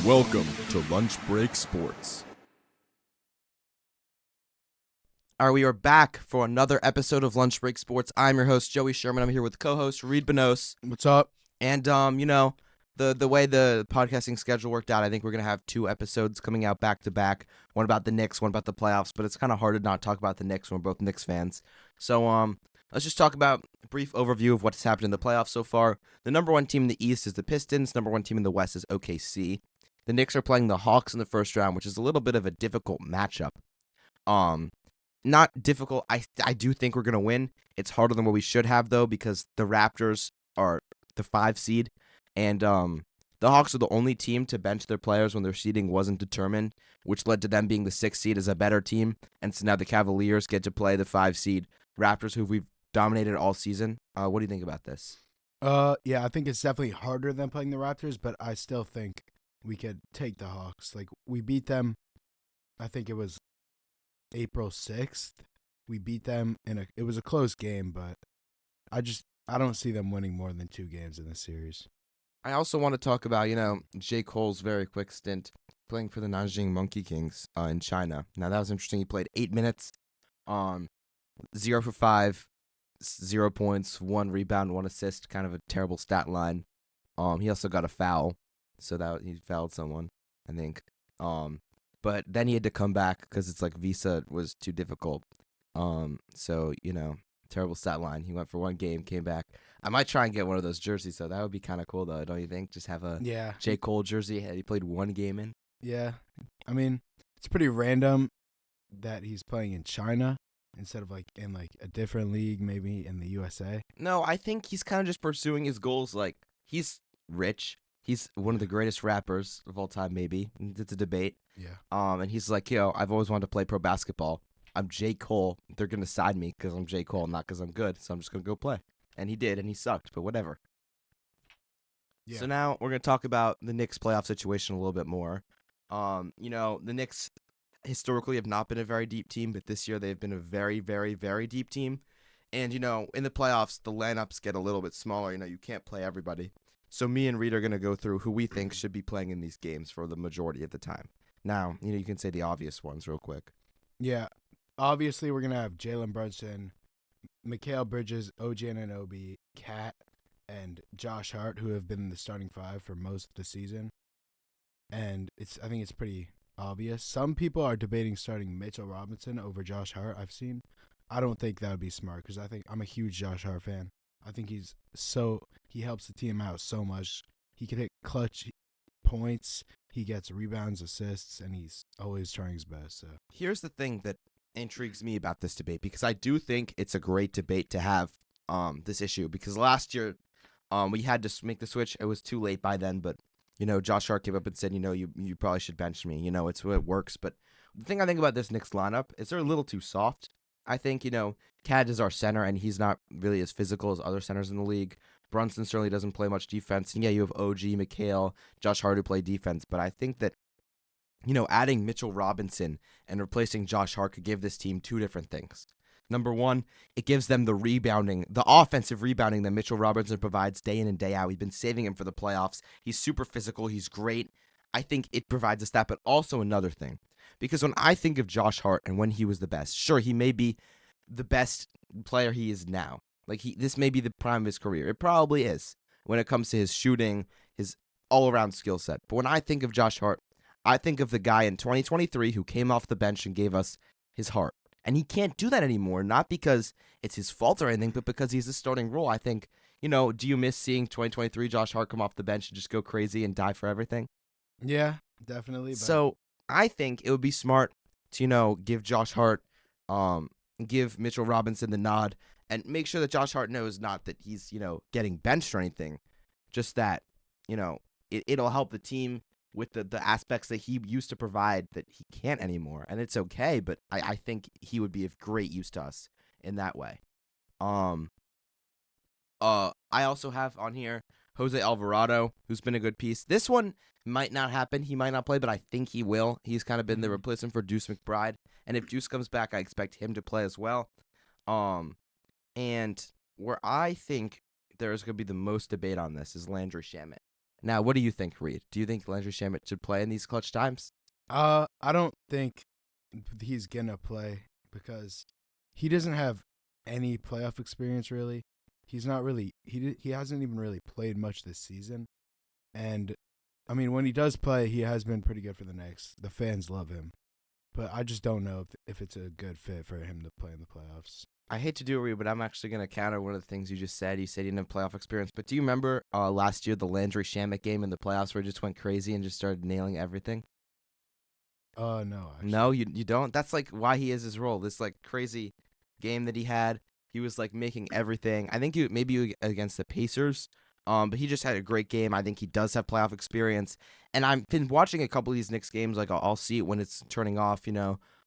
Welcome to Lunch Break Sports. All right, we are back for another episode of Lunch Break Sports. I'm your host, Joey Sherman. I'm here with co-host Reed Benos. What's up? And, the way the podcasting schedule worked out, I think we're going to have two episodes coming out back-to-back. One about the Knicks, one about the playoffs. But it's kind of hard to not talk about the Knicks when we're both Knicks fans. So, let's just talk about a brief overview of what's happened in the playoffs so far. The number one team in the East is the Pistons. Number one team in the West is OKC. The Knicks are playing the Hawks in the first round, which is a little bit of a difficult matchup. Not difficult. I do think we're going to win. It's harder than what we should have, though, because the Raptors are the 5 seed, and the Hawks are the only team to bench their players when their seeding wasn't determined, which led to them being the 6th seed as a better team, and so now the Cavaliers get to play the 5 seed Raptors, who we've dominated all season. What do you think about this? Yeah, I think it's definitely harder than playing the Raptors, but I still think we could take the Hawks. Like, we beat them, I think it was April 6th. We beat them it was a close game, but I don't see them winning more than 2 games in this series. I also want to talk about, J. Cole's very quick stint playing for the Nanjing Monkey Kings in China. Now, that was interesting. He played 8 minutes, 0 for 5, 0 points, 1 rebound, 1 assist, kind of a terrible stat line. He also got a foul, so that he fouled someone, I think. But then he had to come back because it's like visa was too difficult. So, terrible stat line. He went for 1 game, came back. I might try and get one of those jerseys, though. That would be kind of cool, though, don't you think? Just have a J. Cole jersey that he played 1 game in. Yeah. I mean, it's pretty random that he's playing in China instead of like in like a different league, maybe in the USA. No, I think he's kind of just pursuing his goals. Like, he's rich. He's one of the greatest rappers of all time, maybe. It's a debate. Yeah. And he's like, I've always wanted to play pro basketball. I'm J. Cole. They're going to sign me because I'm J. Cole, not because I'm good. So I'm just going to go play. And he did, and he sucked, but whatever. Yeah. So now we're going to talk about the Knicks playoff situation a little bit more. The Knicks historically have not been a very deep team, but this year they've been a very, very, very deep team. And, in the playoffs, the lineups get a little bit smaller. You can't play everybody. So me and Reed are going to go through who we think should be playing in these games for the majority of the time. Now, you can say the obvious ones real quick. Yeah. Obviously, we're going to have Jalen Brunson, Mikal Bridges, OG Anunoby, Cat, and Josh Hart, who have been in the starting 5 for most of the season. And I think it's pretty obvious. Some people are debating starting Mitchell Robinson over Josh Hart, I've seen. I don't think that would be smart because I think I'm a huge Josh Hart fan. I think he helps the team out so much. He can hit clutch points. He gets rebounds, assists, and he's always trying his best. So here's the thing that intrigues me about this debate, because I do think it's a great debate to have this issue, because last year we had to make the switch. It was too late by then, but Josh Hart came up and said, you probably should bench me. It's what it works. But the thing I think about this Knicks lineup is they're a little too soft. I think, Cad is our center, and he's not really as physical as other centers in the league. Brunson certainly doesn't play much defense. And yeah, you have OG, Mikal, Josh Hart who play defense. But I think that, adding Mitchell Robinson and replacing Josh Hart could give this team 2 different things. Number one, it gives them the offensive rebounding that Mitchell Robinson provides day in and day out. We've been saving him for the playoffs. He's super physical. He's great. I think it provides us that, but also another thing. Because when I think of Josh Hart and when he was the best, sure, he may be the best player he is now. Like, this may be the prime of his career. It probably is when it comes to his shooting, his all-around skill set. But when I think of Josh Hart, I think of the guy in 2023 who came off the bench and gave us his heart. And he can't do that anymore, not because it's his fault or anything, but because he's the starting role. I think, do you miss seeing 2023 Josh Hart come off the bench and just go crazy and die for everything? yeah, definitely. But So I think it would be smart to, give Josh Hart, give Mitchell Robinson the nod, and make sure that Josh Hart knows not that he's, getting benched or anything, just that, it'll help the team with the aspects that he used to provide that he can't anymore. And it's okay, but I think he would be of great use to us in that way. I also have on here Jose Alvarado, who's been a good piece. This one might not happen. He might not play, but I think he will. He's kind of been the replacement for Deuce McBride. And if Deuce comes back, I expect him to play as well. And where I think there's going to be the most debate on this is Landry Shamet. Now, what do you think, Reed? Do you think Landry Shamet should play in these clutch times? I don't think he's gonna play because he doesn't have any playoff experience really. He's not really he hasn't even really played much this season. And I mean, when he does play, he has been pretty good for the Knicks. The fans love him. But I just don't know if it's a good fit for him to play in the playoffs. I hate to do it, Reed, but I'm actually going to counter one of the things you just said. You said you didn't have playoff experience. But do you remember last year, the Landry Shamet game in the playoffs where he just went crazy and just started nailing everything? No, actually. No, you don't? That's like why he is his role. This like crazy game that he had. He was like making everything. I think maybe against the Pacers. But he just had a great game. I think he does have playoff experience. And I've been watching a couple of these Knicks games. Like I'll see it when it's turning off.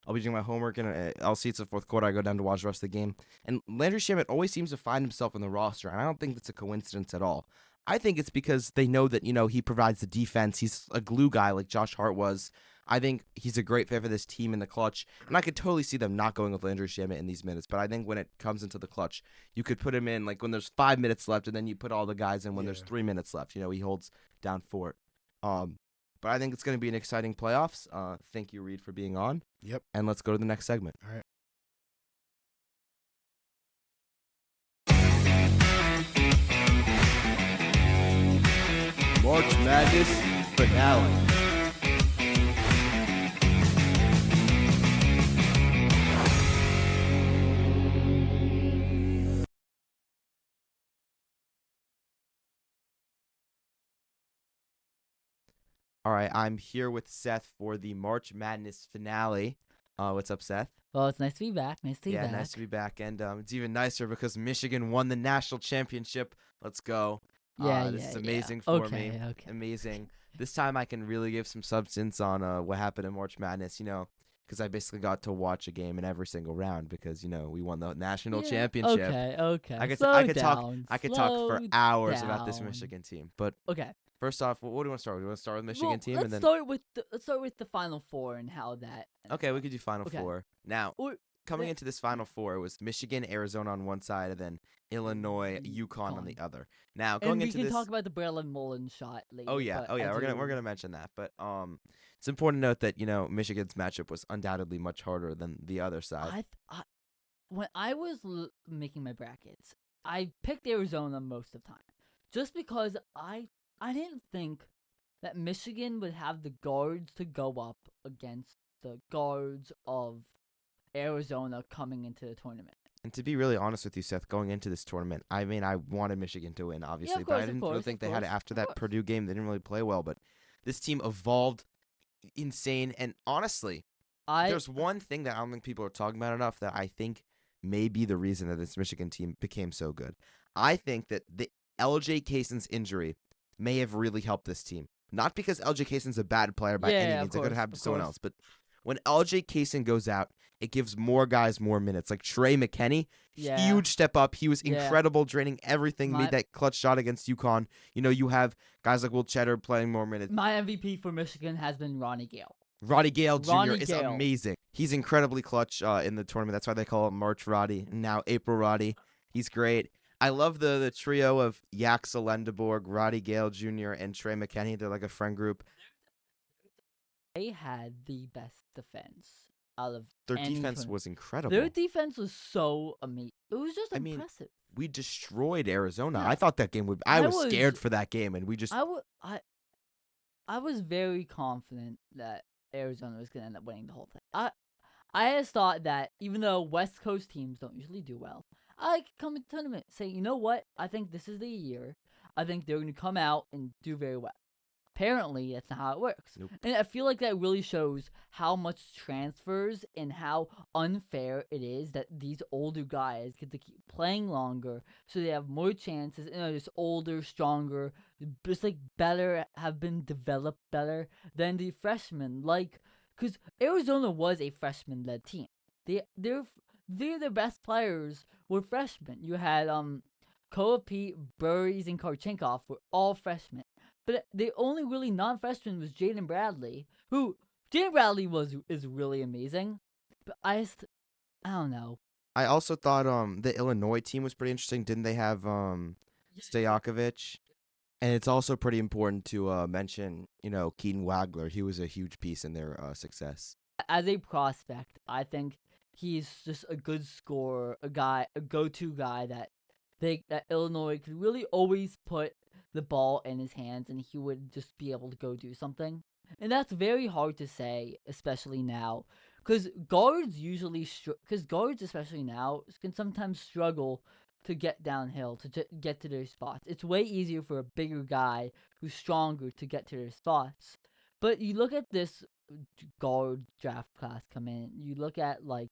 I'll be doing my homework and I'll see it's the fourth quarter. I go down to watch the rest of the game. And Landry Shamet always seems to find himself in the roster. And I don't think that's a coincidence at all. I think it's because they know that he provides the defense. He's a glue guy like Josh Hart was. I think he's a great fit for this team in the clutch, and I could totally see them not going with Landry Shamet in these minutes. But I think when it comes into the clutch, you could put him in like when there's 5 minutes left, and then you put all the guys in when there's 3 minutes left. He holds down for it. But I think it's going to be an exciting playoffs. Thank you, Reed, for being on. Yep. And let's go to the next segment. All right. March Madness finale. All right, I'm here with Seth for the March Madness finale. What's up, Seth? Well, it's nice to be back. Nice to be back. Nice to be back. And it's even nicer because Michigan won the national championship. Let's go. This is amazing for me. Okay. Amazing. This time I can really give some substance on what happened in March Madness, because I basically got to watch a game in every single round because, we won the national championship. Okay. I could talk for hours about this Michigan team. But okay. First off, what do you want to start with? Do you want to start with the Michigan team? Let's start with the Final Four and how that. Okay, we could do Final Four. Now, coming yeah. into this Final Four, it was Michigan, Arizona on one side, and then Illinois, UConn on the other. Now, going into this, we can talk about the Braylon Mullen shot later. Oh yeah. We're gonna mention that, but it's important to note that Michigan's matchup was undoubtedly much harder than the other side. When I was making my brackets, I picked Arizona most of the time, just because I didn't think that Michigan would have the guards to go up against the guards of Arizona coming into the tournament. And to be really honest with you, Seth, going into this tournament, I mean, I wanted Michigan to win, obviously, but I didn't really think they had it after that Purdue game. They didn't really play well, but this team evolved insane. And honestly, there's one thing that I don't think people are talking about enough that I think may be the reason that this Michigan team became so good. I think that the LJ Cason's injury may have really helped this team. Not because LJ Cason's a bad player by any means. It could have happened to someone else. But when LJ Cason goes out, it gives more guys more minutes. Like Trey McKinney, huge step up. He was incredible, draining everything, made that clutch shot against UConn. You have guys like Will Cheddar playing more minutes. My MVP for Michigan has been Ronnie Gale. Roddy Gale Jr. is amazing. He's incredibly clutch in the tournament. That's why they call him March Roddy, and now April Roddy. He's great. I love the trio of Yaxa Lendeborg, Roddy Gale Jr., and Trey McKinney. They're like a friend group. They had the best defense out of their defense was incredible. Their defense was so amazing. It was just impressive. We destroyed Arizona. Yeah. I thought that game would. I was scared for that game, and we just. I was very confident that Arizona was going to end up winning the whole thing. I just thought that even though West Coast teams don't usually do well, I could come into the tournament say, you know what? I think this is the year. I think they're going to come out and do very well. Apparently, that's not how it works. Nope. And I feel like that really shows how much transfers and how unfair it is that these older guys get to keep playing longer so they have more chances and are just older, stronger, just like better, have been developed better than the freshmen. Because Arizona was a freshman-led team. Their best players were freshmen. You had Koa-Pete, Burries, and Karchenkov were all freshmen. But the only really non-freshman was Jaden Bradley, who Jaden Bradley is really amazing. But I don't know. I also thought the Illinois team was pretty interesting. Didn't they have Stojakovic? And it's also pretty important to mention, Keaton Wagler. He was a huge piece in their success. As a prospect, I think he's just a good scorer, a go-to guy that Illinois could really always put the ball in his hands and he would just be able to go do something. And that's very hard to say, especially now, because guards especially now can sometimes struggle to get downhill to get to their spots. It's way easier for a bigger guy who's stronger to get to their spots. But you look at this guard draft class come in. You look at like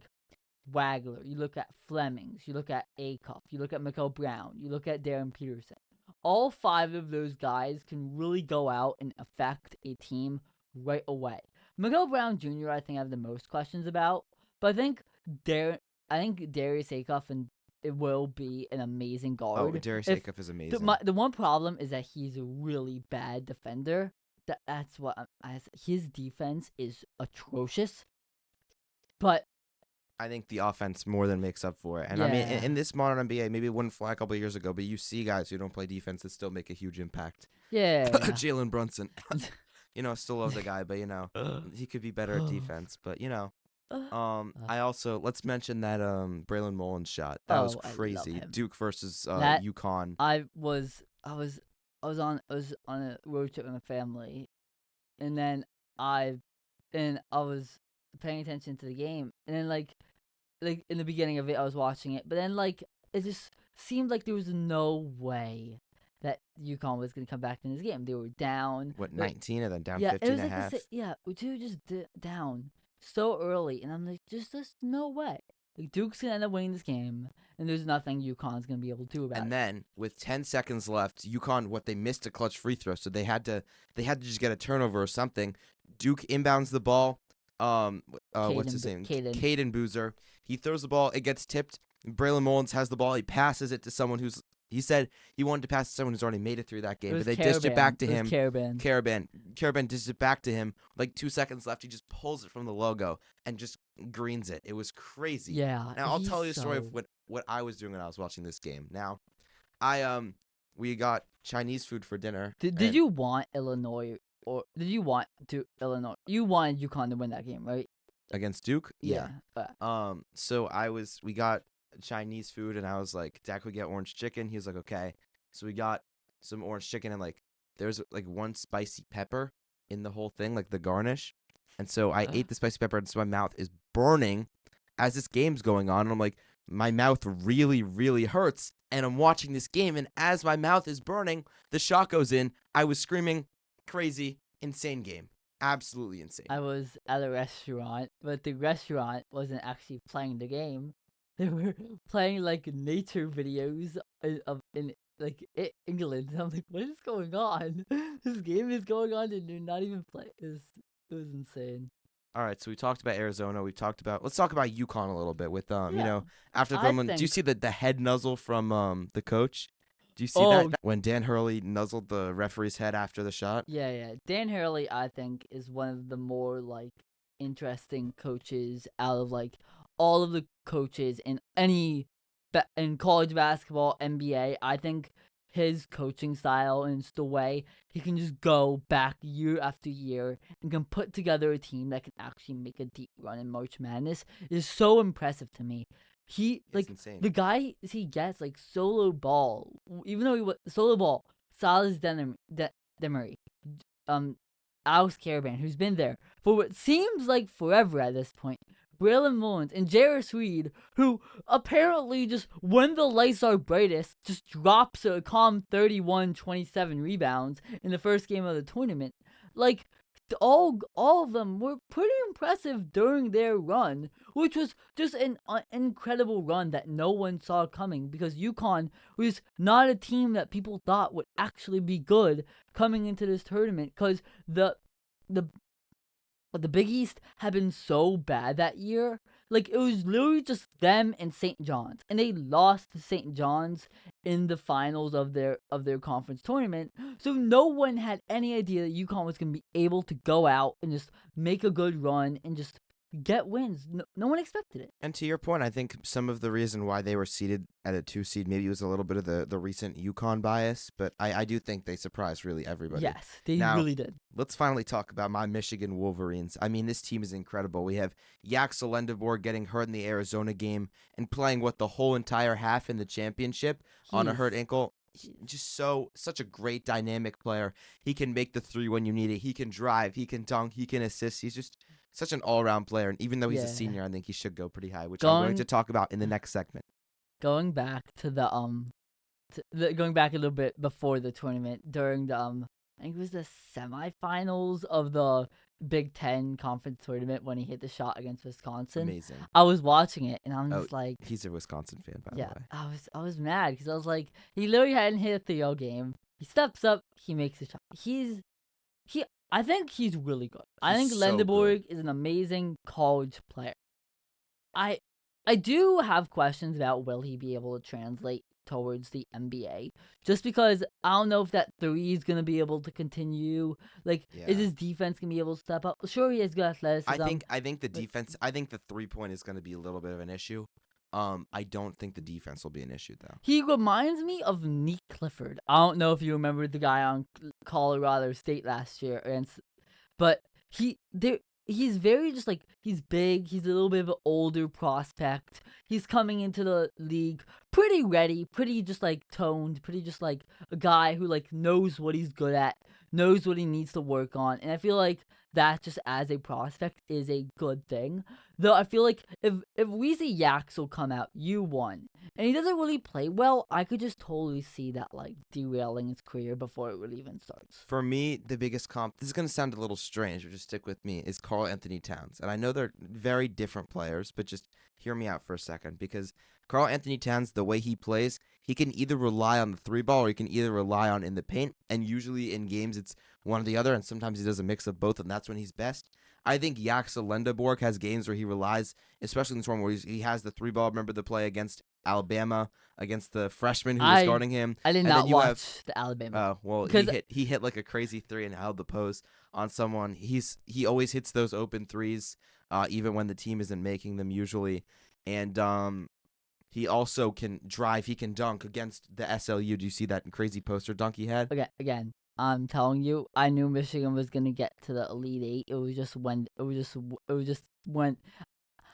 Wagler, you look at Flemings, you look at Acuff, you look at Mikael Brown, you look at Darren Peterson. All 5 of those guys can really go out and affect a team right away. Mikael Brown Jr. I think I have the most questions about, but I think Darius Acuff and it will be an amazing guard. Oh, Darius Acuff is amazing. The one problem is that he's a really bad defender. That's what his defense is atrocious. But I think the offense more than makes up for it. And I mean, Yeah. in this modern NBA, maybe it wouldn't fly a couple of years ago, but you see guys who don't play defense that still make a huge impact. yeah, Jalen Brunson. Still love the guy, but he could be better at defense. But I also let's mention that Braylon Mullins shot. That was I love crazy. him. Duke versus That- UConn. I was on a road trip with my family, and then I was paying attention to the game, and then like in the beginning of it, I was watching it, but then it just seemed like there was no way that UConn was gonna come back in this game. They were down. What, 19 and then down Yeah, 15 it was and a half? we were just down so early, and I'm like, there's no way. Like Duke's gonna end up winning this game, and there's nothing UConn's gonna be able to do about And it. then with 10 seconds left, UConn they missed a clutch free throw, so they had to just get a turnover or something. Duke inbounds the ball. What's his name? Caden Boozer. He throws the ball. It gets tipped. Braylon Mullins has the ball. He passes it to someone he said he wanted to pass to someone who's already made it through that game, but they dished it back to him. Caravan dished it back to him. Like 2 seconds left, he just pulls it from the logo and just greens it. It was crazy. Yeah. Now I'll tell you a story of what I was doing when I was watching this game. Now, we got Chinese food for dinner. Did you want Illinois or did you want Illinois? You wanted UConn to win that game, right? Against Duke? Yeah. So we got Chinese food, and I was like, Dad, could we get orange chicken? He was like, okay. So we got some orange chicken, and there's one spicy pepper in the whole thing, like the garnish. And so I ate the spicy pepper, and so my mouth is burning as this game's going on. And I'm like, my mouth really, really hurts. And I'm watching this game, and as my mouth is burning, the shot goes in. I was screaming, crazy, insane game. Absolutely insane. I was at a restaurant, but the restaurant wasn't actually playing the game. They were playing nature videos in England. And I'm like, what is going on? This game is going on and they're not even playing. It was insane. All right, so we talked about Arizona. Let's talk about UConn a little bit with Yeah, after the I moment. Do you think- see the head nuzzle from the coach? Do you see Oh. that when Dan Hurley nuzzled the referee's head after the shot? Yeah. Dan Hurley, I think, is one of the more interesting coaches out of all of the coaches in in college basketball, NBA. I think his coaching style and just the way he can just go back year after year and can put together a team that can actually make a deep run in March Madness is so impressive to me. He It's insane. the guy he gets solo ball, even though he was solo ball. Silas Demery, Alex Caravan, who's been there for what seems like forever at this point. Braylon Mullins and Jarris Reed, who apparently just when the lights are brightest, just drops a calm 31-27 rebounds in the first game of the tournament. All of them were pretty impressive during their run, which was just an incredible run that no one saw coming because UConn was not a team that people thought would actually be good coming into this tournament because the Big East had been so bad that year. It was literally just them and St. John's, and they lost to St. John's in the finals of their conference tournament. So no one had any idea that UConn was going to be able to go out and just make a good run and just get wins. No one expected it. And to your point, I think some of the reason why they were seeded at a 2 seed maybe was a little bit of the recent UConn bias, but I do think they surprised really everybody. Yes, they Now, really did. Let's finally talk about my Michigan Wolverines. I mean, this team is incredible. We have Yaxel Lendeborg getting hurt in the Arizona game and playing the whole entire half in the championship on a hurt ankle. Just such a great dynamic player. He can make the three when you need it. He can drive. He can dunk. He can assist. He's just such an all-around player. And even though he's a senior, I think he should go pretty high, which I'm going to talk about in the next segment. Going back to going back a little bit before the tournament during the I think it was the semifinals of the Big Ten conference tournament when he hit the shot against Wisconsin. Amazing. I was watching it and I'm just like, he's a Wisconsin fan, by the way. I was mad because I was like, he literally hadn't hit a 3-0 game. He steps up, he makes a shot. I think he's really good. I think He's so Lendeborg is an amazing college player. I do have questions about will he be able to translate towards the NBA, just because I don't know if that 3 is going to be able to continue. Is his defense going to be able to step up? Sure, he has good athleticism. I think the defense, I think the 3-point is going to be a little bit of an issue. I don't think the defense will be an issue, though. He reminds me of Nick Clifford. I don't know if you remember the guy on Colorado State last year, but he's very just he's big. He's a little bit of an older prospect. He's coming into the league pretty ready, pretty just toned, pretty just a guy who knows what he's good at, knows what he needs to work on. And I feel like that just as a prospect is a good thing. Though I feel like if we see Yaxel come out U1 and he doesn't really play well, I could just totally see that derailing his career before it really even starts. For me, the biggest comp, this is going to sound a little strange, but just stick with me, is Karl Anthony Towns. And I know they're very different players, but just hear me out for a second, because Karl Anthony Towns, the way he plays, he can either rely on the 3-ball or he can either rely on in the paint, and usually in games it's one or the other, and sometimes he does a mix of both, and that's when he's best. I think Yaxel Lendeborg has games where he relies, especially in this one where he has the 3-ball. Remember the play against Alabama, against the freshman who was guarding him? I did not watch the Alabama. Oh, well, he hit a crazy 3 and held the post on someone. He always hits those open threes, even when the team isn't making them usually. And he also can drive. He can dunk against the SLU. Do you see that crazy poster dunk he had? Again, I'm telling you, I knew Michigan was gonna get to the Elite Eight. It was just when. It was just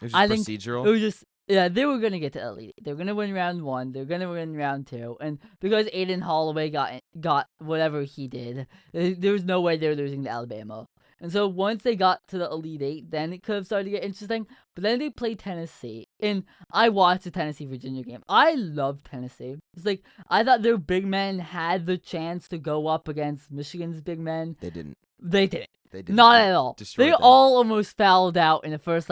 procedural. They were gonna get to Elite Eight. They're gonna win round 1. They're gonna win round 2, and because Aiden Holloway got whatever he did, there was no way they were losing to Alabama. And so once they got to the Elite Eight, then it could have started to get interesting. But then they played Tennessee, and I watched the Tennessee-Virginia game. I love Tennessee. It's I thought their big men had the chance to go up against Michigan's big men. They didn't. They didn't. They didn't. Not at all. Destroyed They them. all almost fouled out in the first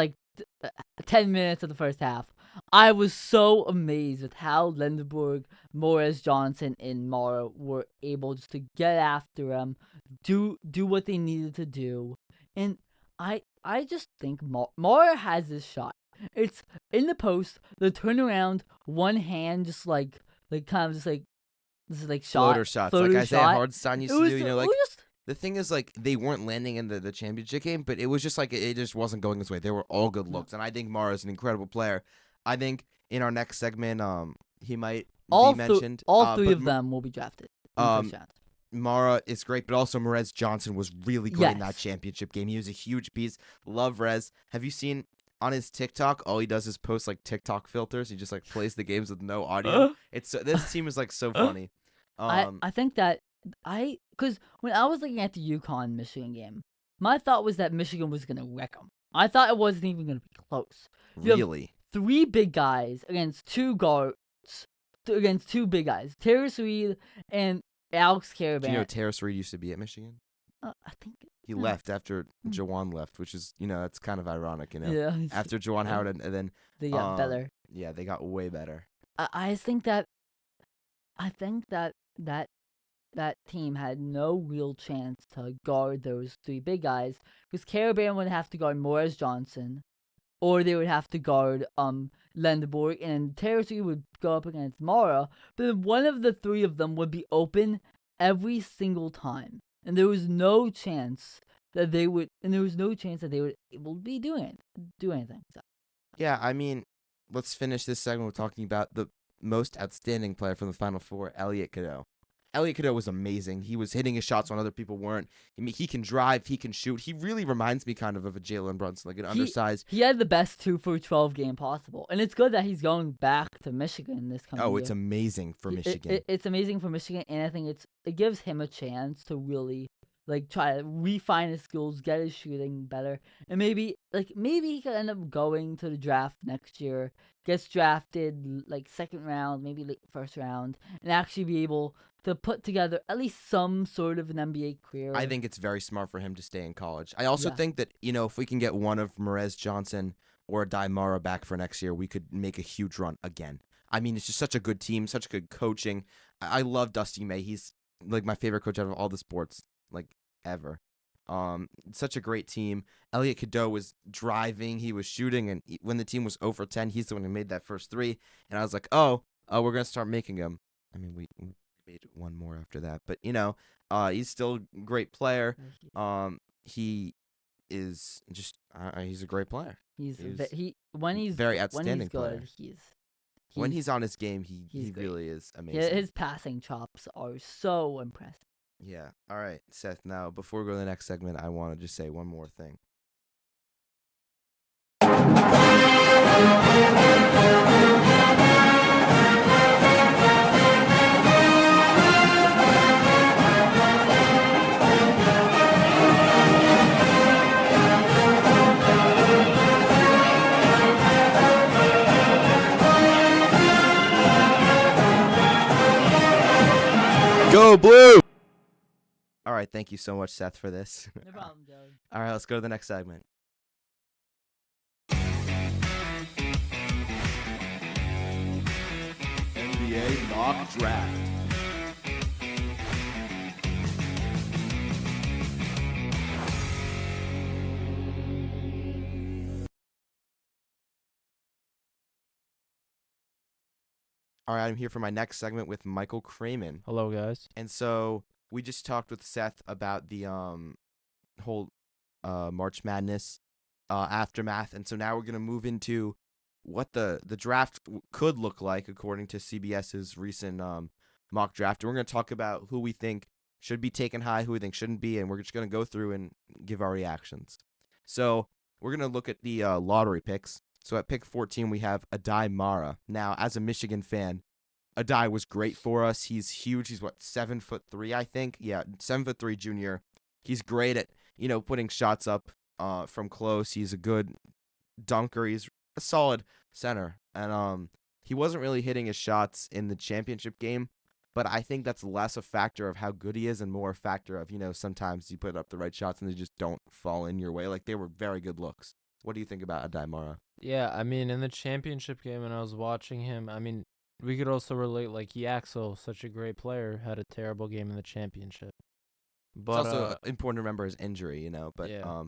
10 minutes of the first half. I was so amazed with how Lendeborg, Morris Johnson, and Mara were able just to get after him, do what they needed to do. And I just think Mara has this shot. It's in the post, the turnaround, one hand just shot. Floater shots, like Isaiah Hardenstein used to do. The thing is, they weren't landing in the championship game, but it was just it just wasn't going this way. They were all good looks, and I think Mara is an incredible player. I think in our next segment, he might be mentioned. All three of them will be drafted. Mara is great, but also Morez Johnson was really good in that championship game. He was a huge piece. Love Rez. Have you seen on his TikTok? All he does is post TikTok filters. He just plays the games with no audio. This team is so funny. I think that because when I was looking at the UConn Michigan game, my thought was that Michigan was gonna wreck them. I thought it wasn't even gonna be close. Really? 3 big guys against 2 guards, against 2 big guys, Terrace Reed and Alex Caravan. Do you know Terrace Reed used to be at Michigan? I think he left after Jawan left, which is that's kind of ironic, Yeah. After Jawan Howard and then they got better. Yeah, they got way better. I think that that team had no real chance to guard those 3 big guys because Caravan would have to guard Morris Johnson, or they would have to guard Lendeborg, and Terrace would go up against Mara, but then one of the 3 of them would be open every single time, and there was no chance that they would, and there was no chance that they would able to be do anything. So. Yeah, I mean, let's finish this segment with talking about the most outstanding player from the Final Four, Elliot Cadeau. Elliot Cadeau was amazing. He was hitting his shots when other people weren't. I mean, he can drive, he can shoot. He really reminds me kind of a Jalen Brunson, like an undersized. He had the best 2 for 12 game possible, and it's good that he's going back to Michigan this coming year. Oh, it's amazing for Michigan. It's amazing for Michigan, and I think it gives him a chance to really try to refine his skills, get his shooting better, and maybe he could end up going to the draft next year, gets drafted second round, maybe late first round, and actually be able to put together at least some sort of an NBA career. I think it's very smart for him to stay in college. I also Yeah. think that, if we can get one of Merez Johnson or Daimara back for next year, we could make a huge run again. I mean, it's just such a good team, such good coaching. I love Dusty May. He's my favorite coach out of all the sports, ever. Such a great team. Elliot Cadeau was driving, he was shooting, and when the team was 0 for 10, he's the one who made that first three. And I was like, we're gonna start making them. I mean, we made one more after that, but he's still a great player. He is just he's a great player. When he's very outstanding good, player. When he's on his game, he really is amazing. His passing chops are so impressive. Yeah. All right, Seth. Now, before we go to the next segment, I want to just say one more thing. Go Blue! All right, thank you so much, Seth, for this. No problem, Joe. All right, let's go to the next segment. NBA Mock Draft. All right, I'm here for my next segment with Michael Kreyman. Hello, guys. And so we just talked with Seth about the whole March Madness aftermath, and so now we're gonna move into what the draft could look like according to CBS's recent mock draft. And we're gonna talk about who we think should be taken high, who we think shouldn't be, and we're just gonna go through and give our reactions. So we're gonna look at the lottery picks. So at pick 14, we have Adai Mara. Now, as a Michigan fan, Adai was great for us. He's huge. He's 7'3", I think. Yeah, 7'3" junior. He's great at putting shots up from close. He's a good dunker. He's a solid center, and he wasn't really hitting his shots in the championship game. But I think that's less a factor of how good he is and more a factor of sometimes you put up the right shots and they just don't fall in your way. They were very good looks. What do you think about Adai Mara? Yeah, I mean, in the championship game when I was watching him, I mean, we could also relate, Yaxel, such a great player, had a terrible game in the championship. But it's also important to remember his injury, But yeah.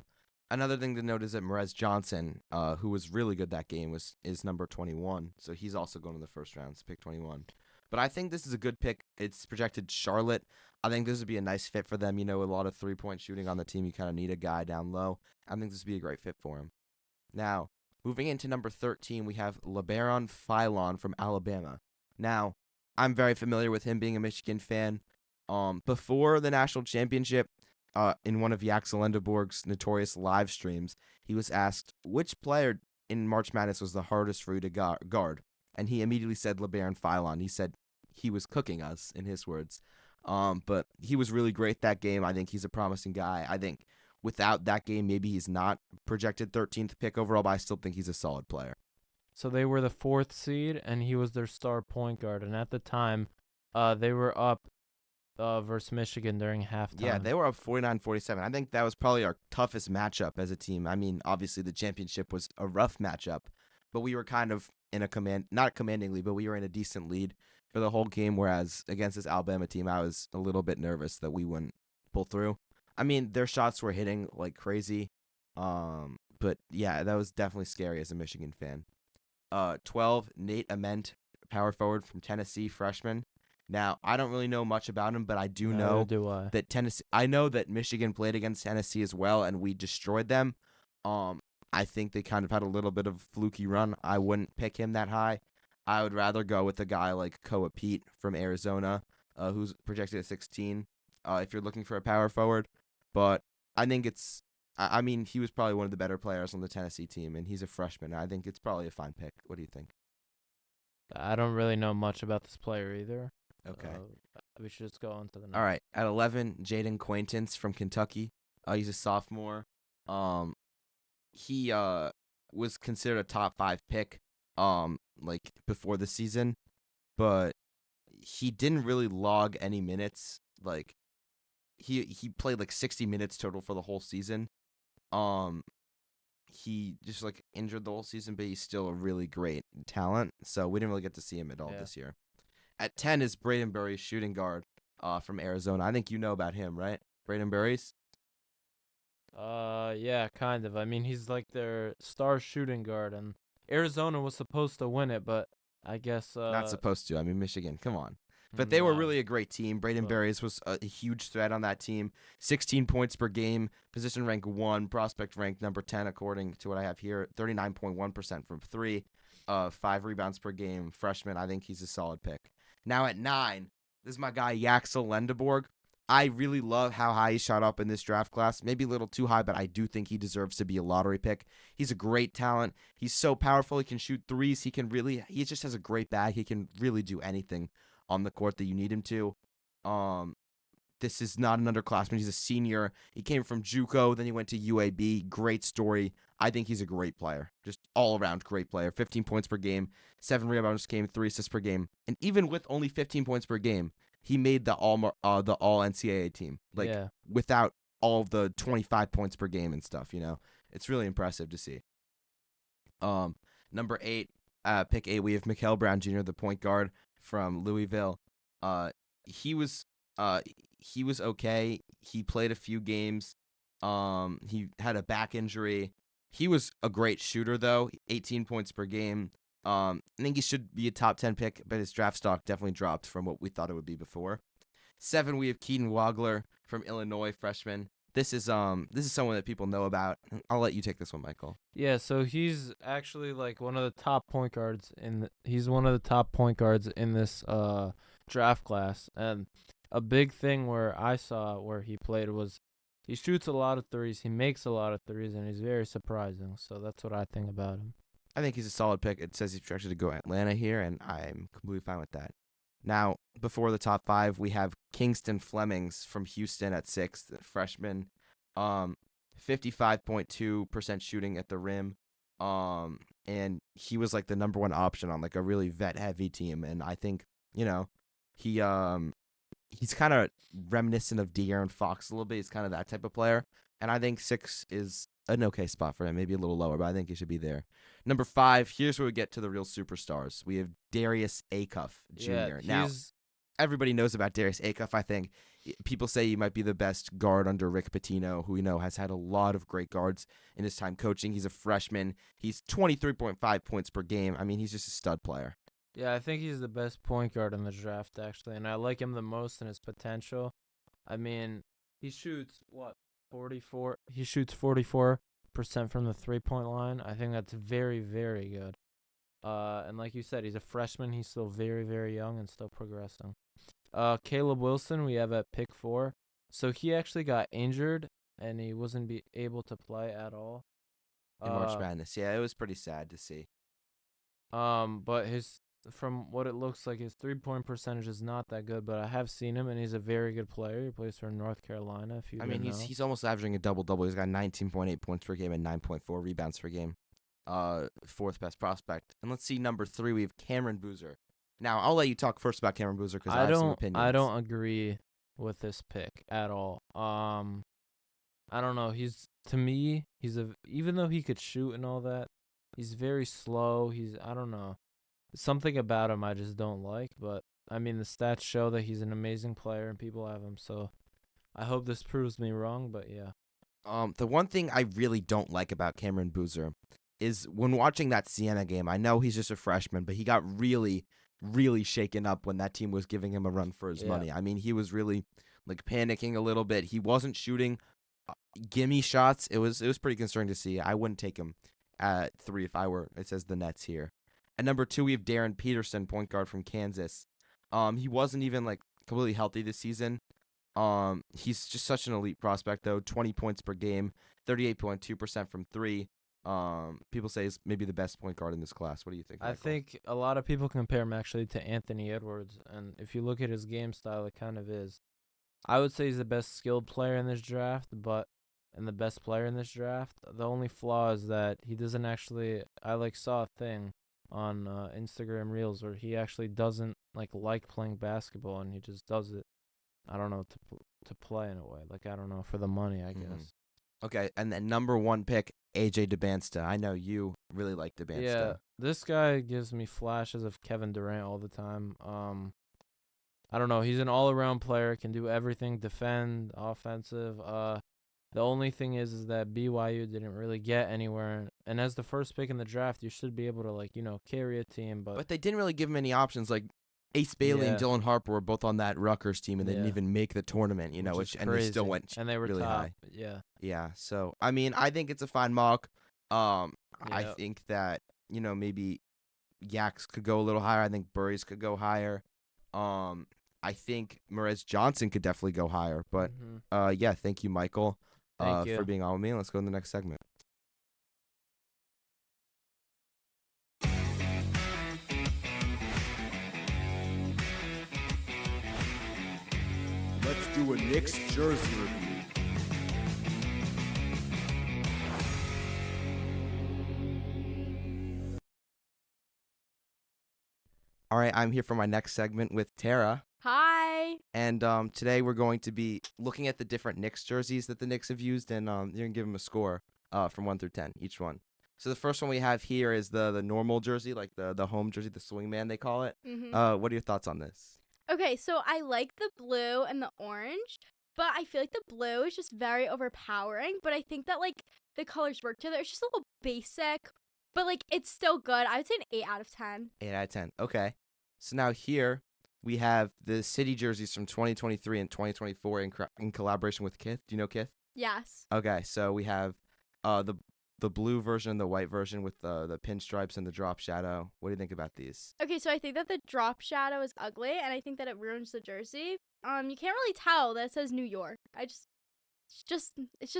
Another thing to note is that Merez Johnson, who was really good that game, is number 21. So he's also going to the first round, so pick 21. But I think this is a good pick. It's projected Charlotte. I think this would be a nice fit for them. A lot of three-point shooting on the team. You kind of need a guy down low. I think this would be a great fit for him. Now, moving into number 13, we have LeBaron Philon from Alabama. Now, I'm very familiar with him being a Michigan fan. Before the national championship, in one of Yaxel Endeborg's notorious live streams, he was asked which player in March Madness was the hardest for you to guard. And he immediately said LeBaron Philon. He said he was cooking us, in his words. But he was really great that game. I think he's a promising guy. I think without that game, maybe he's not projected 13th pick overall, but I still think he's a solid player. So they were the 4th seed, and he was their star point guard. And at the time, they were up versus Michigan during halftime. Yeah, they were up 49-47. I think that was probably our toughest matchup as a team. I mean, obviously the championship was a rough matchup, but we were kind of in a not commanding lead, but we were in a decent lead for the whole game, whereas against this Alabama team, I was a little bit nervous that we wouldn't pull through. I mean, their shots were hitting like crazy, but yeah, that was definitely scary as a Michigan fan. 12, Nate Ament, power forward from Tennessee, freshman. Now, I don't really know much about him, but I do Neither know do I. that Tennessee. I know that Michigan played against Tennessee as well, and we destroyed them. I think they kind of had a little bit of a fluky run. I wouldn't pick him that high. I would rather go with a guy like Koa Pete from Arizona, who's projected at 16. If you're looking for a power forward, but I think it's. I mean, he was probably one of the better players on the Tennessee team, and he's a freshman. I think it's probably a fine pick. What do you think? I don't really know much about this player either. Okay. We should just go on to the next. All right. At 11, Jaden Quaintance from Kentucky. He's a sophomore. He was considered a top 5 pick like before the season, but he didn't really log any minutes. Like he played like 60 minutes total for the whole season. He just like injured the whole season, but he's still a really great talent. So we didn't really get to see him at all Yeah. this year. At 10 is Braden Burry, shooting guard from Arizona. I think you know about him, right? Braden Burry's? Yeah, kind of. I mean, he's like their star shooting guard, and Arizona was supposed to win it, but I guess Not supposed to. I mean, Michigan. Come on. But they were really a great team. Braden But- Burry's was a huge threat on that team. 16 points per game, position rank 1, prospect rank number 10 according to what I have here. 39.1% from 3, 5 rebounds per game. Freshman, I think he's a solid pick. Now at 9, this is my guy Yaxel Lendeborg. I really love how high he shot up in this draft class. Maybe a little too high, but I do think he deserves to be a lottery pick. He's a great talent. He's so powerful. He can shoot threes. He just has a great bag. He can really do anything on the court that you need him to. This is not an underclassman. He's a senior. He came from JUCO, then he went to UAB. Great story. I think he's a great player. Just all around great player. 15 points per game, 7 rebounds per game, 3 assists per game. And even with only 15 points per game, he made the all NCAA team. Like yeah. without all of the 25 points per game and stuff, It's really impressive to see. Number 8, pick 8, we have Mikael Brown Jr., the point guard from Louisville. He was okay. He played a few games. He had a back injury. He was a great shooter though. 18 points per game. I think he should be a top 10 pick, but his draft stock definitely dropped from what we thought it would be before. 7, we have Keaton Wagler from Illinois, freshman. This is someone that people know about. I'll let you take this one, Michael. Yeah, so he's actually like one of the top point guards he's one of the top point guards in this draft class. And a big thing where I saw where he played was he shoots a lot of threes, he makes a lot of threes, and he's very surprising. So that's what I think about him. I think he's a solid pick. It says he's projected to go Atlanta here, and I'm completely fine with that. Now, before the top 5, we have Kingston Flemings from Houston at 6th, freshman. 55.2% shooting at the rim. And he was like the number 1 option on like a really vet-heavy team. And I think, he's kind of reminiscent of De'Aaron Fox a little bit. He's kind of that type of player. And I think 6 is an okay spot for him, maybe a little lower, but I think he should be there. Number 5, here's where we get to the real superstars. We have Darius Acuff Jr. Yeah, Now, everybody knows about Darius Acuff, I think. People say he might be the best guard under Rick Pitino, who has had a lot of great guards in his time coaching. He's a freshman. He's 23.5 points per game. I mean, he's just a stud player. Yeah, I think he's the best point guard in the draft, actually, and I like him the most in his potential. I mean, he shoots, 44? He shoots 44% from the three-point line. I think that's very, very good. And like you said, he's a freshman. He's still very, very young and still progressing. Caleb Wilson, we have at pick 4. So he actually got injured, and he wasn't able to play at all. In March Madness. Yeah, it was pretty sad to see. But from what it looks like, his 3-point percentage is not that good, but I have seen him, and he's a very good player. He plays for North Carolina, if you I mean, didn't know. he's almost averaging a double-double. He's got 19.8 points per game and 9.4 rebounds per game. 4th best prospect. And let's see, number 3, we have Cameron Boozer. Now, I'll let you talk first about Cameron Boozer because I have some opinions. I don't agree with this pick at all. I don't know. To me, even though he could shoot and all that, he's very slow. I don't know. Something about him I just don't like, but I mean the stats show that he's an amazing player and people have him, so I hope this proves me wrong, but yeah. The one thing I really don't like about Cameron Boozer is when watching that Siena game, I know he's just a freshman, but he got really really shaken up when that team was giving him a run for his Yeah. money. I mean, he was really like panicking a little bit. He wasn't shooting gimme shots. It was pretty concerning to see. I wouldn't take him at 3 if I were. It says the Nets here. At number 2, we have Darren Peterson, point guard from Kansas. He wasn't even like completely healthy this season. He's just such an elite prospect though. 20 points per game, 38.2% from 3. People say he's maybe the best point guard in this class. What do you think, Michael? I think a lot of people compare him actually to Anthony Edwards, and if you look at his game style, it kind of is. I would say he's the best skilled player in this draft, and the best player in this draft. The only flaw is that he doesn't actually. I saw a thing on Instagram Reels where he actually doesn't like playing basketball, and he just does it. I don't know, to play in a way. I don't know, for the money, I guess. Okay, and then number 1 pick, AJ DeBansta. I know you really like DeBansta. Yeah, this guy gives me flashes of Kevin Durant all the time. I don't know. He's an all-around player, can do everything, defend, offensive. The only thing is that BYU didn't really get anywhere. And as the first pick in the draft, you should be able to, carry a team. But they didn't really give him any options. Like Ace Bailey and Yeah. Dylan Harper were both on that Rutgers team, and they didn't Yeah. even make the tournament. You know, Which is and they still crazy. went And they were really top. high. Yeah. Yeah. So I mean, I think it's a fine mock. I Yeah. think that maybe Yaks could go a little higher. I think Burries could go higher. I think Merez Johnson could definitely go higher. But Mhm. yeah, thank you, Michael, Thank for you. being on with me. Let's go to the next segment. Let's do a Knicks jersey review. All right, I'm here for my next segment with Tara. Hi. And today we're going to be looking at the different Knicks jerseys that the Knicks have used, and you're going to give them a score from 1 through 10, each one. So the first one we have here is the normal jersey, like the home jersey, the swingman they call it. What are your thoughts on this? Okay, so I like the blue and the orange, but I feel like the blue is just very overpowering. But I think that the colors work together. It's just a little basic, but it's still good. I would say an 8 out of 10. 8 out of 10. Okay. So now here we have the city jerseys from 2023 and 2024 in collaboration with Kith. Do you know Kith? Yes. Okay, so we have the blue version and the white version with the pinstripes and the drop shadow. What do you think about these? Okay, so I think that the drop shadow is ugly, and I think that it ruins the jersey. You can't really tell that it says New York. It's just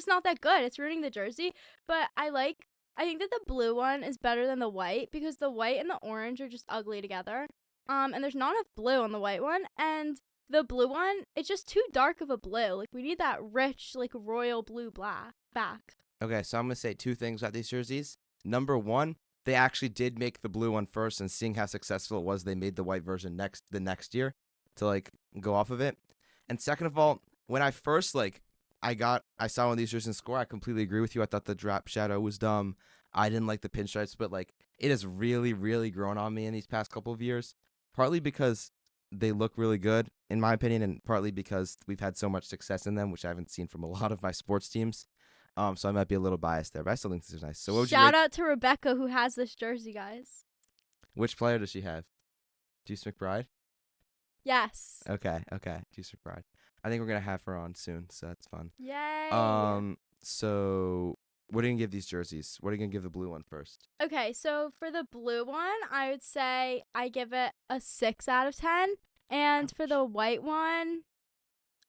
not that good. It's ruining the jersey. But I think that the blue one is better than the white because the white and the orange are just ugly together. And there's not enough blue on the white one, and the blue one, it's just too dark of a blue. We need that rich, royal blue back. Okay, so I'm going to say 2 things about these jerseys. Number 1, they actually did make the blue one first, and seeing how successful it was, they made the white version the next year to go off of it. And second of all, when I first I saw one of these jerseys in score, I completely agree with you. I thought the drop shadow was dumb. I didn't like the pinstripes, but it has really, really grown on me in these past couple of years. Partly because they look really good, in my opinion, and partly because we've had so much success in them, which I haven't seen from a lot of my sports teams. So I might be a little biased there, but I still think these are nice. So what would you Shout rate? out to Rebecca who has this jersey, guys. Which player does she have? Deuce McBride? Yes. Okay. Deuce McBride. I think we're going to have her on soon, so that's fun. Yay. So what are you going to give these jerseys? What are you going to give the blue one first? Okay, so for the blue one, I would say I give it a 6 out of 10. And for the white one,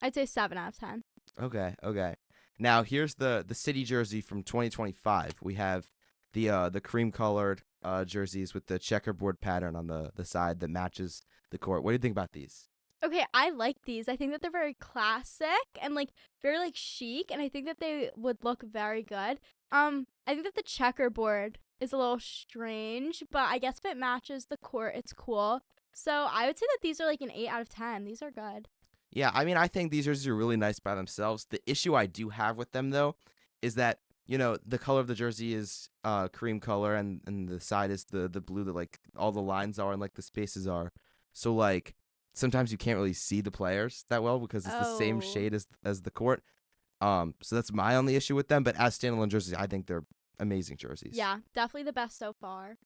I'd say 7 out of 10. Okay. Now here's the city jersey from 2025. We have the cream colored jerseys with the checkerboard pattern on the side that matches the court. What do you think about these? Okay, I like these. I think that they're very classic and very chic, and I think that they would look very good. I think that the checkerboard is a little strange, but I guess if it matches the court, it's cool. So I would say that these are an 8 out of 10. These are good. Yeah, I mean, I think these jerseys are really nice by themselves. The issue I do have with them, though, is that, the color of the jersey is cream color, and the side is the blue that, all the lines are and, the spaces are. So, sometimes you can't really see the players that well because it's the same Oh. shade as the court. So that's my only issue with them. But as standalone jerseys, I think they're amazing jerseys. Yeah, definitely the best so far.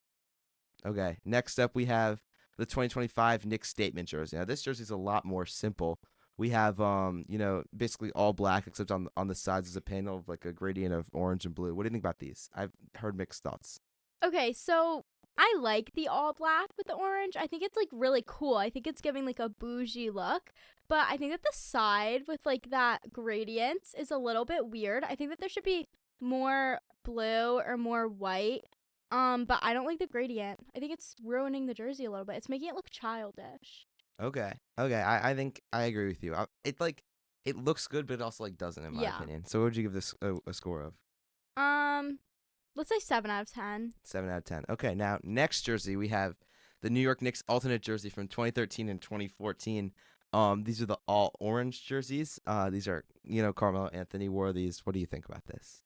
Okay, next up we have the 2025 Knicks statement jersey. Now this jersey is a lot more simple. We have basically all black except on the sides is a panel of like a gradient of orange and blue. What do you think about these? I've heard mixed thoughts. Okay, so I like the all black with the orange. I think it's like really cool. I think it's giving like a bougie look. But I think that the side with like that gradient is a little bit weird. I think that there should be more blue or more white. But I don't like the gradient. I think it's ruining the jersey a little bit. It's making it look childish. Okay. I think I agree with you. It looks good, but it also like doesn't in my Yeah. opinion. So what would you give this a score of? Let's say 7 out of 10. 7 out of 10. Okay, now next jersey we have the New York Knicks alternate jersey from 2013 and 2014. These are the all orange jerseys. These are Carmelo Anthony wore these. What do you think about this?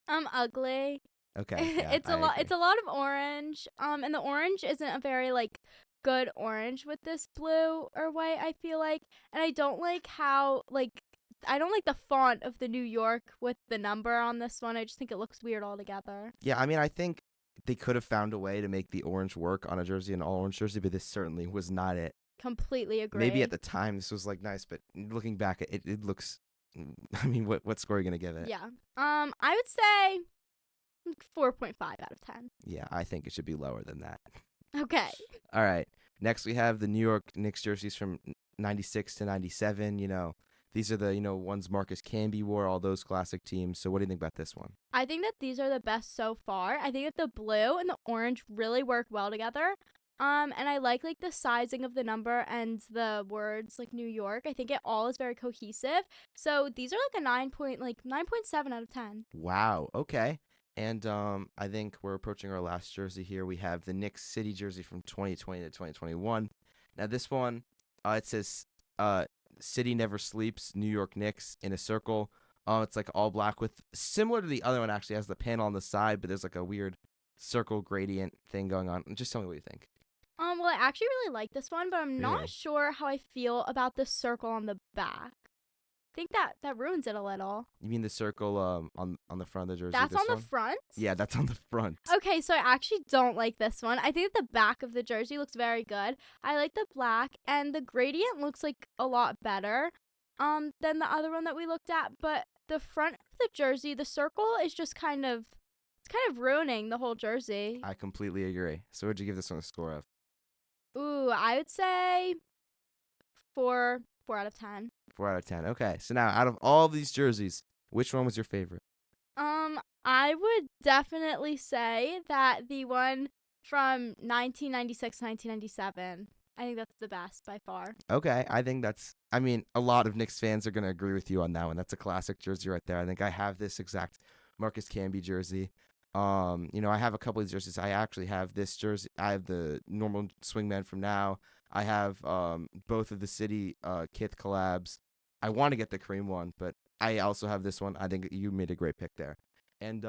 Ugly. Okay, yeah, It's I a lot. agree. It's a lot of orange. And the orange isn't a very like good orange with this blue or white. I feel like, and I don't like how like I don't like the font of the New York with the number on this one. I just think it looks weird altogether. Yeah, I mean, I think they could have found a way to make the orange work on a jersey, an all orange jersey, but this certainly was not it. Completely agree. Maybe at the time this was like nice, but looking back, it looks. I mean, what score are you gonna give it? Yeah. I would say 4.5 out of 10. Yeah, I think it should be lower than that. Okay. All right. Next, we have the New York Knicks jerseys from 96 to 97. These are the, ones Marcus Camby wore, all those classic teams. So what do you think about this one? I think that these are the best so far. I think that the blue and the orange really work well together. And I like the sizing of the number and the words like New York. I think it all is very cohesive. So these are like a 9.7 out of 10. Wow. Okay. And I think we're approaching our last jersey here. We have the Knicks City jersey from 2020 to 2021. Now this one, it says City Never Sleeps, New York Knicks in a circle. It's like all black with similar to the other one actually has the panel on the side, but there's like a weird circle gradient thing going on. Just tell me what you think. Well, I actually really like this one, but I'm Really? not sure how I feel about the circle on the back. I think that ruins it a little. You mean the circle on the front of the jersey? That's this on the one? front? Yeah, that's on the front. Okay, so I actually don't like this one. I think that the back of the jersey looks very good. I like the black, and the gradient looks like a lot better than the other one that we looked at. But the front of the jersey, the circle is just kind of ruining the whole jersey. I completely agree. So what'd you give this one a score of? Ooh, I would say 4 out of 10. 4 out of 10. Okay, so now out of all these jerseys, which one was your favorite? I would definitely say that the one from 1996 1997. I think that's the best by far. Okay, I mean, a lot of Knicks fans are going to agree with you on that one. That's a classic jersey right there. I think I have this exact Marcus Camby jersey. I have a couple of jerseys. I actually have this jersey. I have the normal Swingman from now. I have both of the City Kith collabs. I want to get the cream one, but I also have this one. I think you made a great pick there. And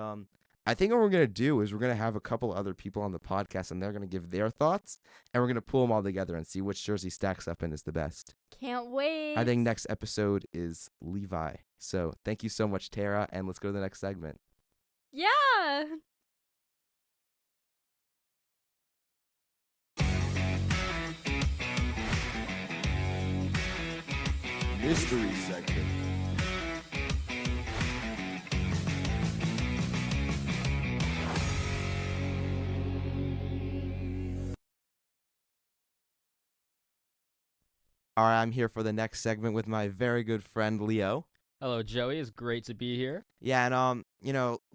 I think what we're going to do is we're going to have a couple other people on the podcast, and they're going to give their thoughts, and we're going to pull them all together and see which jersey stacks up and is the best. Can't wait. I think next episode is Levi. So thank you so much, Tara, and let's go to the next segment. Yeah. Mystery segment. All right, I'm here for the next segment with my very good friend Leo. Hello, Joey. It's great to be here. Yeah, and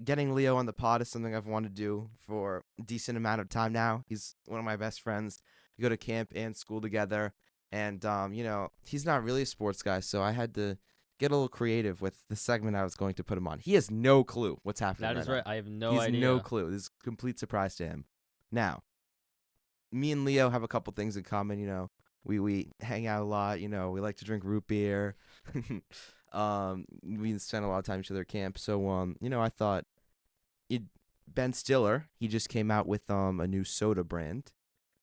getting Leo on the pod is something I've wanted to do for a decent amount of time now. He's one of my best friends. We go to camp and school together, and he's not really a sports guy, so I had to get a little creative with the segment I was going to put him on. He has no clue what's happening. That is right right. now. I have no He has idea. no clue. This is a complete surprise to him. Now, me and Leo have a couple things in common. We hang out a lot. We like to drink root beer. We spend a lot of time at each other at camp. So I thought Ben Stiller, he just came out with a new soda brand.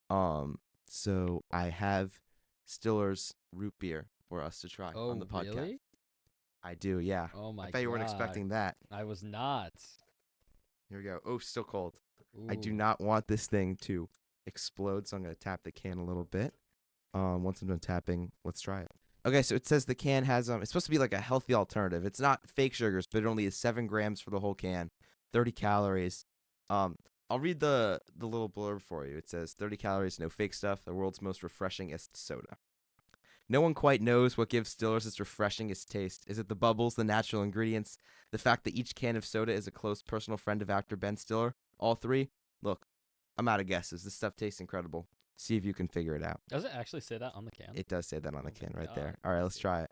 So I have Stiller's root beer for us to try Oh, on the podcast. really? I do, yeah. Oh my I bet you weren't God. expecting that. I was not. Here we go. Oh, still cold. I do Ooh. not want this thing to explode. So I'm gonna tap the can a little bit. Once I'm done tapping, let's try it. Okay, so it says the can has it's supposed to be like a healthy alternative. It's not fake sugars, but it only is 7 grams for the whole can, 30 calories. I'll read the little blurb for you. It says 30 calories, no fake stuff. The world's most refreshingest soda. No one quite knows what gives Stillers its refreshingest taste. Is it the bubbles, the natural ingredients, the fact that each can of soda is a close personal friend of actor Ben Stiller? All three? Look, I'm out of guesses. This stuff tastes incredible. See if you can figure it out. Does it actually say that on the can? It does say that on the Oh my can right God. there. All right, let's try it.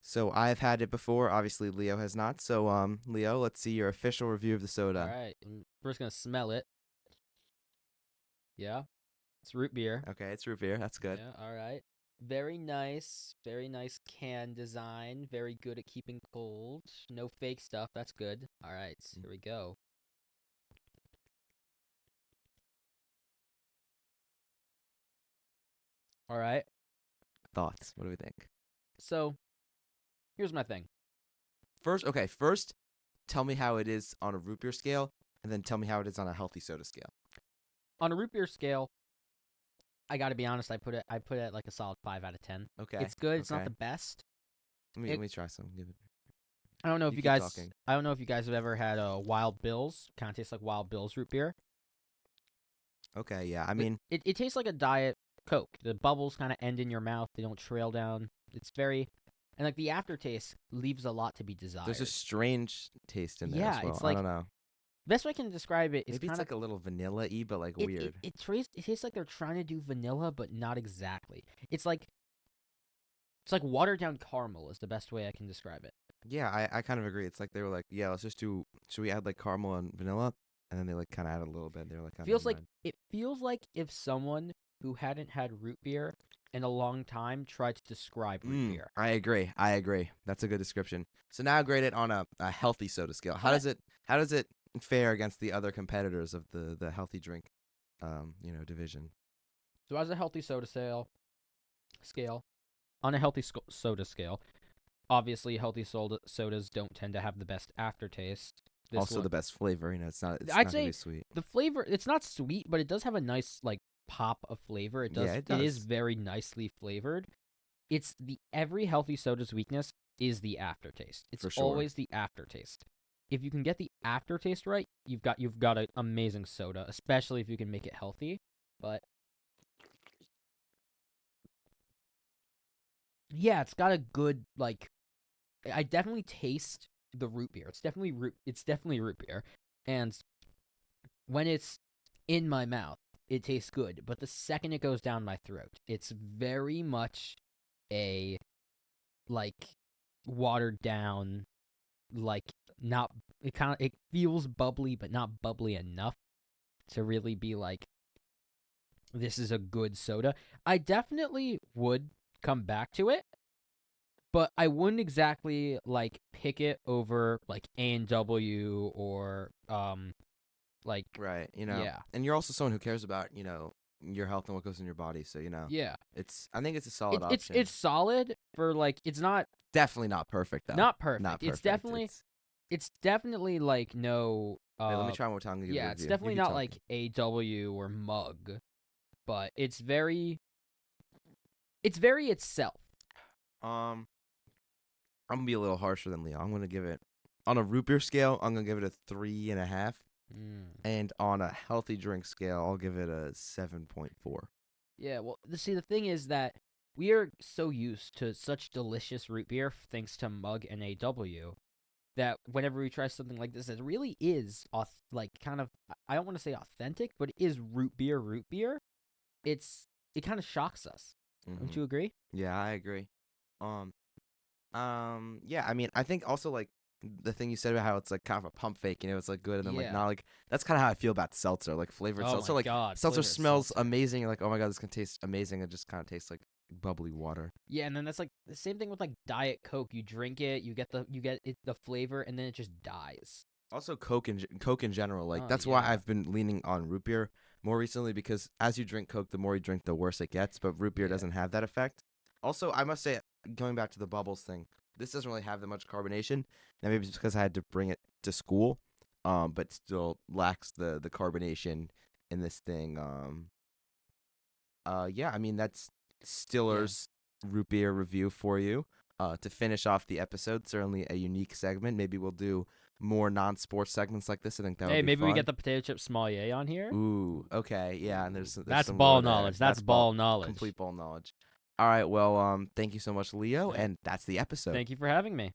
So I've had it before. Obviously, Leo has not. So, Leo, let's see your official review of the soda. All right. I'm first gonna smell it. Yeah, it's root beer. Okay, it's root beer. That's good. Yeah. All right. Very nice. Very nice can design. Very good at keeping cold. No fake stuff. That's good. All right. Here we go. All right. Thoughts? What do we think? So, here's my thing. First, tell me how it is on a root beer scale, and then tell me how it is on a healthy soda scale. On a root beer scale, I got to be honest, I put it at like a solid 5 out of 10. Okay. It's good. It's not okay. the best. Let me try some. Give it. I don't know if You you keep guys talking. I don't know if you guys have ever had Wild Bill's. Kind of tastes like Wild Bill's root beer. Okay, yeah. I mean, It tastes like a Diet Coke. The bubbles kind of end in your mouth. They don't trail down. It's very and like the aftertaste leaves a lot to be desired. there's a strange taste in there Yeah, as well. it's I like don't know. best way I can describe it is Maybe kind it's of like a little vanilla-y, but like weird. It tastes like they're trying to do vanilla, but not exactly. It's like watered down caramel is the best way I can describe it. Yeah, I kind of agree. It's like they were like, yeah, let's just do. Should we add like caramel and vanilla? And then they like kind of added a little bit. They were like, oh, Feels never like mind. it feels like if someone who hadn't had root beer in a long time tried to describe root beer. I agree. That's a good description. So now grade it on a healthy soda scale. How Okay. does it fare against the other competitors of the healthy drink, division? So as a healthy soda scale, on a healthy soda scale, obviously healthy sodas don't tend to have the best aftertaste. Also the best flavor. It's not. It's I'd not say gonna be sweet. the flavor, it's not sweet, but it does have a nice like pop of flavor. It does. Yeah, it It is does. very nicely flavored. It's every healthy soda's weakness is the aftertaste. It's For sure. always the aftertaste. If you can get the aftertaste right, you've got an amazing soda, especially if you can make it healthy. But yeah, it's got a good like. I definitely taste the root beer. It's definitely root beer, and when it's in my mouth, it tastes good. But the second it goes down my throat, it's very much a like watered down, like not. It feels bubbly, but not bubbly enough to really be like this is a good soda. I definitely would come back to it, but I wouldn't exactly like pick it over like A&W or like Right. yeah. And you're also someone who cares about your health and what goes in your body. So yeah. I think it's a solid option. It's solid for like it's not definitely not perfect though. not perfect. Not It's perfect. definitely like no Wait, let me try one more time. I'm gonna give you a yeah, it's review. definitely You keep not like AW or mug, but it's very itself. talking. I'm gonna be a little harsher than Leo. I'm gonna give it on a root beer scale. I'm gonna give it a 3.5, and on a healthy drink scale, I'll give it a 7.4. Yeah, well, see, the thing is that we are so used to such delicious root beer, thanks to Mug and AW, that whenever we try something like this, it really is like kind of, I don't want to say authentic, but it is root beer. It kind of shocks us. Don't you agree? Yeah, I agree. Yeah. I mean, I think also like the thing you said about how it's like kind of a pump fake. It's like good and then like Yeah. not like. That's kind of how I feel about seltzer, like flavored Oh seltzer. my Like God, seltzer flavored smells seltzer. amazing. You're like, oh my god, this can taste amazing. It just kind of tastes like bubbly water. Yeah, and then that's like the same thing with like Diet Coke. You drink it, you get the flavor, and then it just dies. Also, Coke in general, like Oh, that's why yeah. I've been leaning on root beer more recently because as you drink Coke, the more you drink, the worse it gets. But root beer Yeah. doesn't have that effect. Also, I must say, going back to the bubbles thing, this doesn't really have that much carbonation. Now maybe it's because I had to bring it to school, but still lacks the carbonation in this thing. Yeah, I mean that's Stiller's root beer review for you. To finish off the episode, certainly a unique segment. Maybe we'll do more non-sports segments like this. I think that would Hey, be maybe fun. we get the potato chip sommelier on here. Ooh, okay, yeah, and there's That's some ball lore there. knowledge. That's ball knowledge. Complete ball knowledge. All right, well, thank you so much, Leo, Hey. and that's the episode. Thank you for having me.